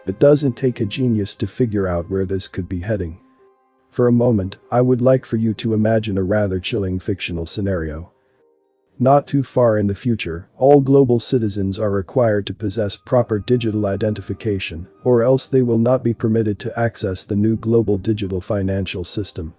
It doesn't take a genius to figure out where this could be heading. For a moment, I would like for you to imagine a rather chilling fictional scenario. Not too far in the future, all global citizens are required to possess proper digital identification, or else they will not be permitted to access the new global digital financial system.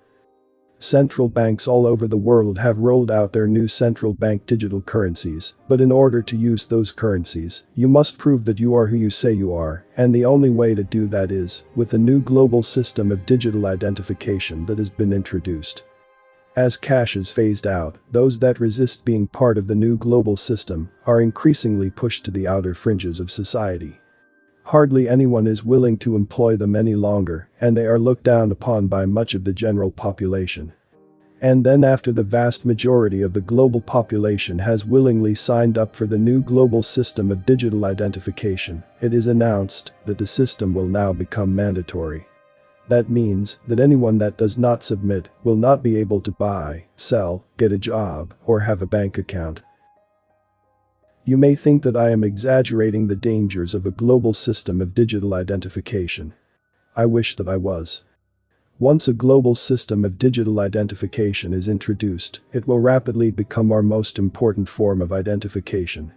Central banks all over the world have rolled out their new central bank digital currencies, but in order to use those currencies, you must prove that you are who you say you are, and the only way to do that is with a new global system of digital identification that has been introduced. As cash is phased out, those that resist being part of the new global system are increasingly pushed to the outer fringes of society. Hardly anyone is willing to employ them any longer, and they are looked down upon by much of the general population. And then after the vast majority of the global population has willingly signed up for the new global system of digital identification, it is announced that the system will now become mandatory. That means that anyone that does not submit will not be able to buy, sell, get a job, or have a bank account. You may think that I am exaggerating the dangers of a global system of digital identification. I wish that I was. Once a global system of digital identification is introduced, it will rapidly become our most important form of identification.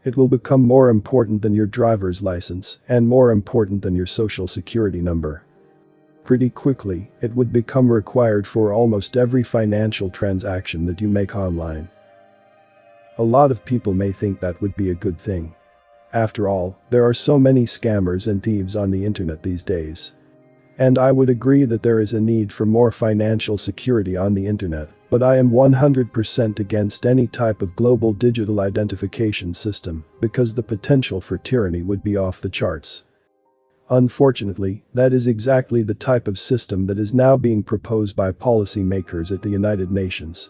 It will become more important than your driver's license and more important than your social security number. Pretty quickly, it would become required for almost every financial transaction that you make online. A lot of people may think that would be a good thing. After all, there are so many scammers and thieves on the internet these days. And I would agree that there is a need for more financial security on the internet, but I am 100% against any type of global digital identification system because the potential for tyranny would be off the charts. Unfortunately, that is exactly the type of system that is now being proposed by policymakers at the United Nations.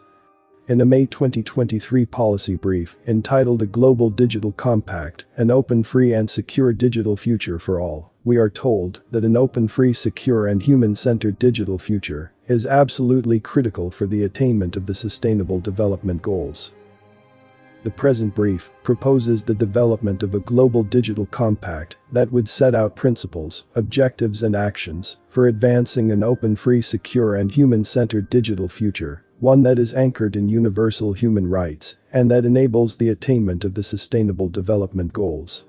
In a May 2023 policy brief entitled A Global Digital Compact, an open, free and secure digital future for all, we are told that an open, free, secure and human-centered digital future is absolutely critical for the attainment of the Sustainable Development Goals. The present brief proposes the development of a global digital compact that would set out principles, objectives and actions for advancing an open, free, secure and human-centered digital future, one that is anchored in universal human rights and that enables the attainment of the Sustainable Development Goals.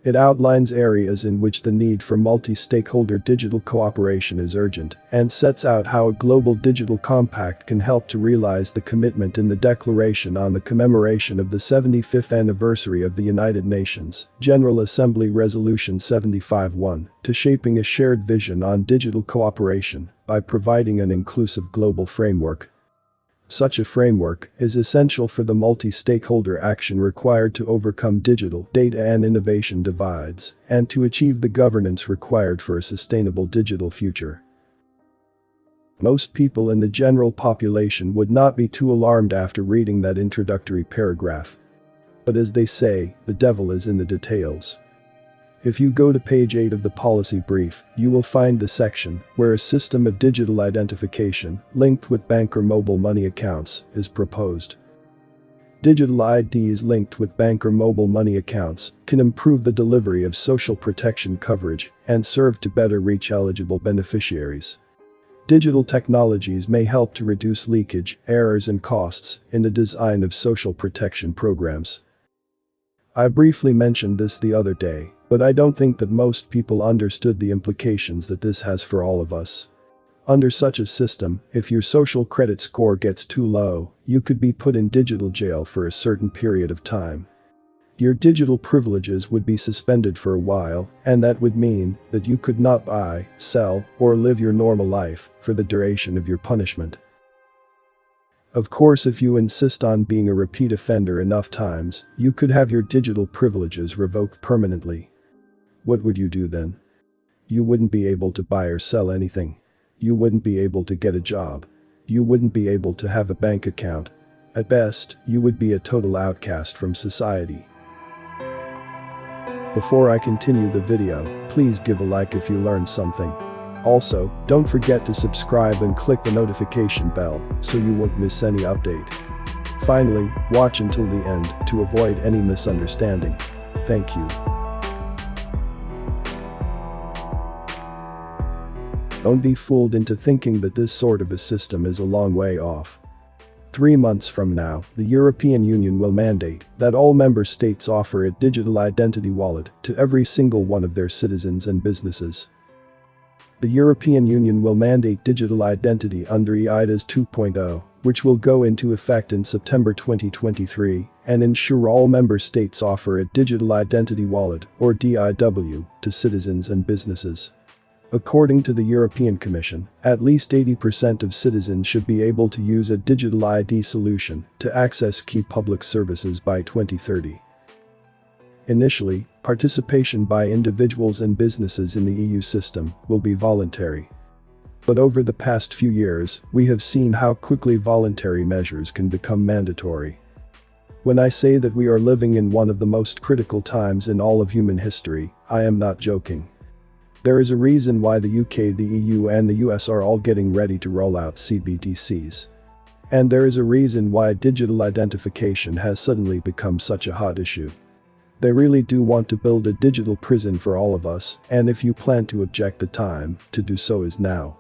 It outlines areas in which the need for multi-stakeholder digital cooperation is urgent and sets out how a global digital compact can help to realize the commitment in the Declaration on the Commemoration of the 75th Anniversary of the United Nations, General Assembly Resolution 75-1, to shaping a shared vision on digital cooperation by providing an inclusive global framework. Such a framework is essential for the multi-stakeholder action required to overcome digital, data and innovation divides, and to achieve the governance required for a sustainable digital future. Most people in the general population would not be too alarmed after reading that introductory paragraph. But as they say, the devil is in the details. If you go to page 8 of the policy brief, you will find the section where a system of digital identification linked with bank or mobile money accounts is proposed. Digital IDs linked with bank or mobile money accounts can improve the delivery of social protection coverage and serve to better reach eligible beneficiaries. Digital technologies may help to reduce leakage, errors and costs in the design of social protection programs. I briefly mentioned this the other day, but I don't think that most people understood the implications that this has for all of us. Under such a system, if your social credit score gets too low, you could be put in digital jail for a certain period of time. Your digital privileges would be suspended for a while, and that would mean that you could not buy, sell, or live your normal life for the duration of your punishment. Of course, if you insist on being a repeat offender enough times, you could have your digital privileges revoked permanently. What would you do then? You wouldn't be able to buy or sell anything. You wouldn't be able to get a job. You wouldn't be able to have a bank account. At best, you would be a total outcast from society. Before I continue the video, please give a like if you learned something. Also, don't forget to subscribe and click the notification bell so you won't miss any update. Finally, watch until the end to avoid any misunderstanding. Thank you. Don't be fooled into thinking that this sort of a system is a long way off. 3 months from now, the European Union will mandate that all member states offer a digital identity wallet to every single one of their citizens and businesses. The European Union will mandate digital identity under eIDAS 2.0, which will go into effect in September 2023, and ensure all member states offer a digital identity wallet, or DIW, to citizens and businesses. According to the European Commission, at least 80% of citizens should be able to use a digital ID solution to access key public services by 2030. Initially, participation by individuals and businesses in the EU system will be voluntary. But over the past few years, we have seen how quickly voluntary measures can become mandatory. When I say that we are living in one of the most critical times in all of human history, I am not joking. There is a reason why the UK, the EU and the US are all getting ready to roll out CBDCs. And there is a reason why digital identification has suddenly become such a hot issue. They really do want to build a digital prison for all of us, and if you plan to object, the time to do so is now.